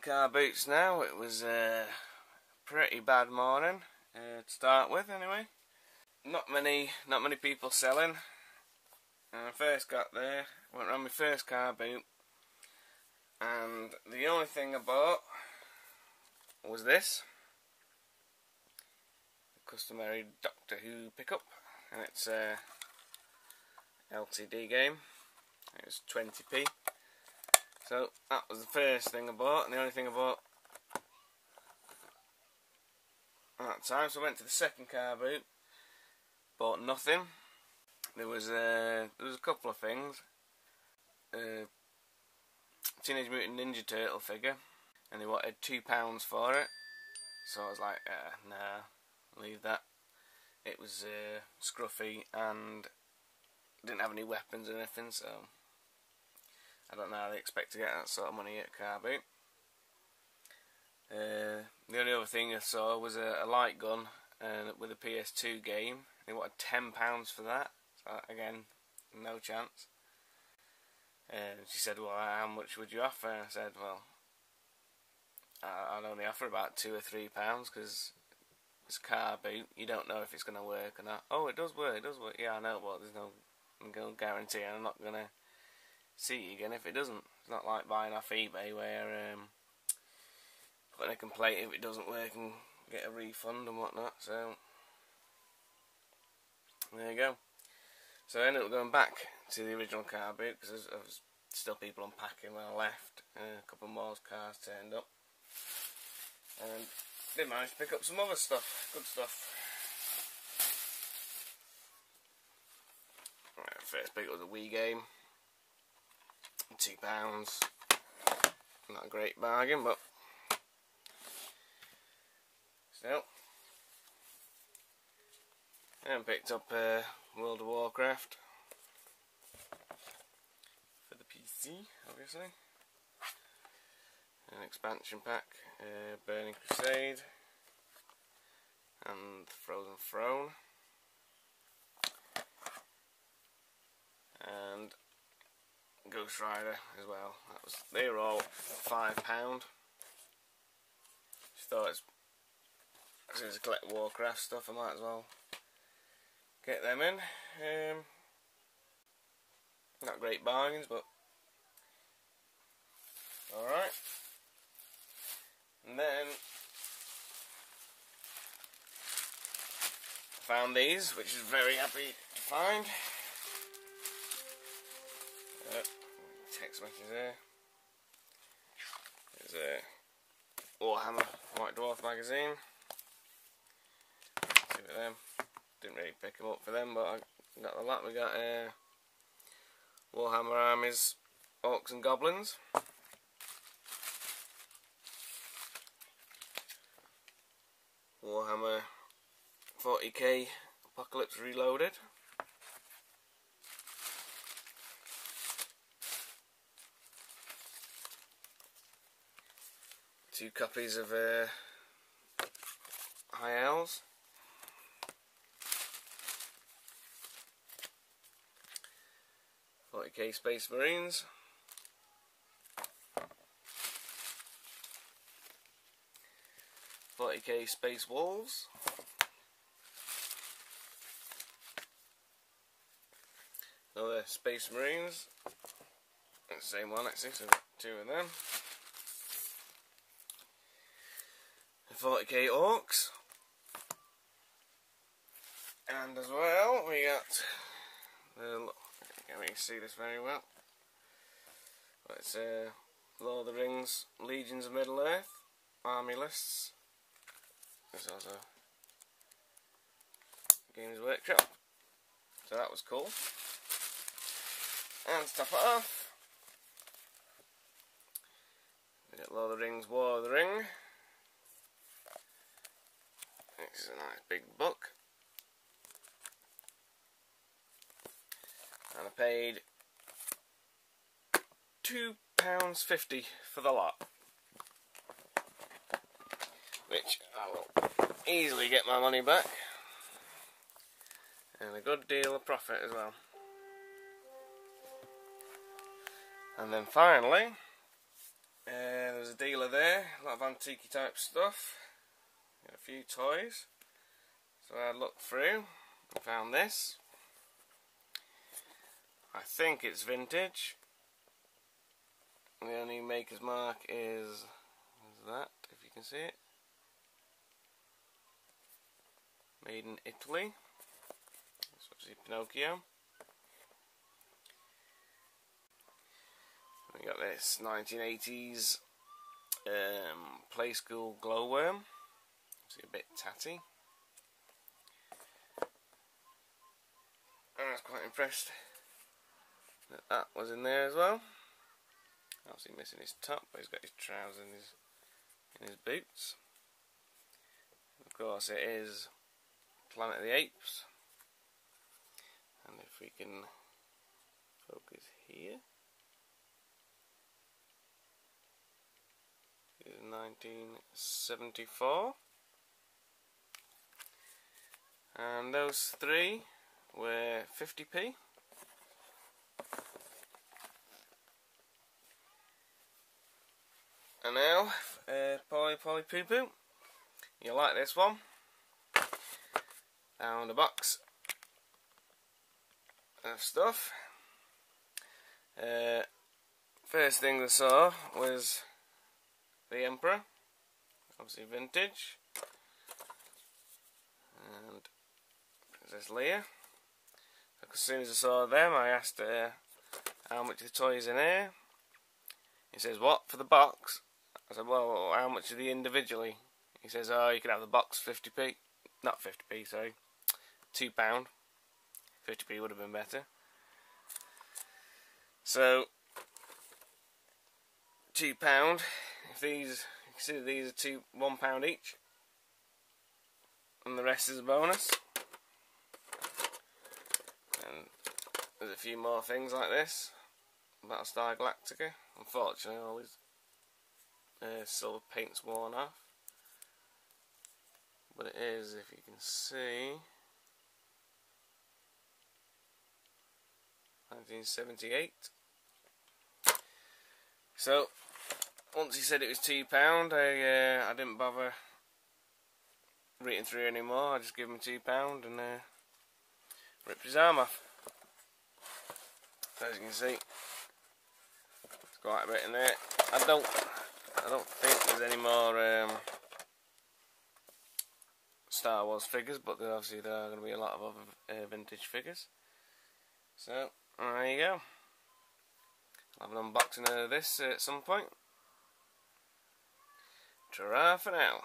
Carboots now. It was a pretty bad morning to start with, anyway. Not many people selling. When I first got there, went around my first car boot, and the only thing I bought was this, the customary Doctor Who pickup, and it's a LCD game. It was 20p. So that was the first thing I bought, and the only thing I bought at that time. So I went to the second car boot, bought nothing. There was a couple of things. Teenage Mutant Ninja Turtle figure, and they wanted £2 for it. So I was like, nah, leave that. It was scruffy and didn't have any weapons or anything, so I don't know how they expect to get that sort of money at Carboot. The only other thing I saw was a light gun with a PS2 game. They wanted £10 for that. So again, no chance. She said, well, how much would you offer? And I said, well, I'd only offer about £2 or £3 because it's Carboot. You don't know if it's going to work or not. Oh, it does work, it does work. Yeah, I know, but there's no guarantee, and I'm not going to see you again if it doesn't. It's not like buying off eBay where putting a complaint if it doesn't work and get a refund and whatnot. So there you go. So I ended up going back to the original car boot because there was still people unpacking when I left. A couple more cars turned up, and did manage to pick up some other stuff, good stuff. Right, first pick up was a Wii game. £2. Not a great bargain, but still. And picked up World of Warcraft for the PC, obviously. An expansion pack, Burning Crusade, and Frozen Throne, and Ghost Rider as well. They were all £5. Just thought as soon as I collect Warcraft stuff, I might as well get them in. Not great bargains, but alright. And then I found these, which is very happy to find. Text message there. There's a Warhammer White Dwarf magazine. Two of them. Didn't really pick them up for them, but I got the lot. We got Warhammer Armies, Orcs and Goblins. Warhammer 40k Apocalypse Reloaded. Two copies of High Elves. .40k Space Marines. .40k Space Wolves. Another Space Marines. It's the same one actually, so two of them. 40k Orcs. And as well, we got can't really see this very well, but it's Lord of the Rings, Legions of Middle Earth, Army Lists. There's also Games Workshop, so that was cool. And to top it off, we got Lord of the Rings, War of the Ring. This is a nice big book. And I paid £2.50 for the lot, which I will easily get my money back, and a good deal of profit as well. And then finally, There's a dealer there, a lot of antique type stuff, got a few toys. So I looked through and found this. I think it's vintage. The only maker's mark is that, if you can see it. Made in Italy. That's obviously Pinocchio. We got this 1980s Play School glowworm. Obviously a bit tatty. I was quite impressed that that was in there as well. Obviously missing his top, but he's got his trousers in his boots. Of course it is Planet of the Apes. And if we can focus here. This is 1974. And those three were 50p. And now, Polly Poo Poo. You like this one? Found a box of stuff. First thing I saw was the Emperor, obviously vintage, and Princess Leia. As soon as I saw them, I asked her how much the toys in here. He says, "What, for the box?" I said, "Well, how much are they individually?" He says, "Oh, you can have the box 50p, not 50p, sorry, £2. 50p would have been better." So £2. If these, you can see these are £1 each, and the rest is a bonus. And there's a few more things like this. Battlestar Galactica. Unfortunately, all his silver paint's worn off. But it is, if you can see, 1978. So once he said it was £2, I didn't bother reading through anymore. I just gave him £2 and ripped his arm off. So as you can see, there's quite a bit in there. I don't think there's any more Star Wars figures, but obviously there are going to be a lot of other vintage figures. So there you go. I'll have an unboxing of this at some point. Ta-ra for now.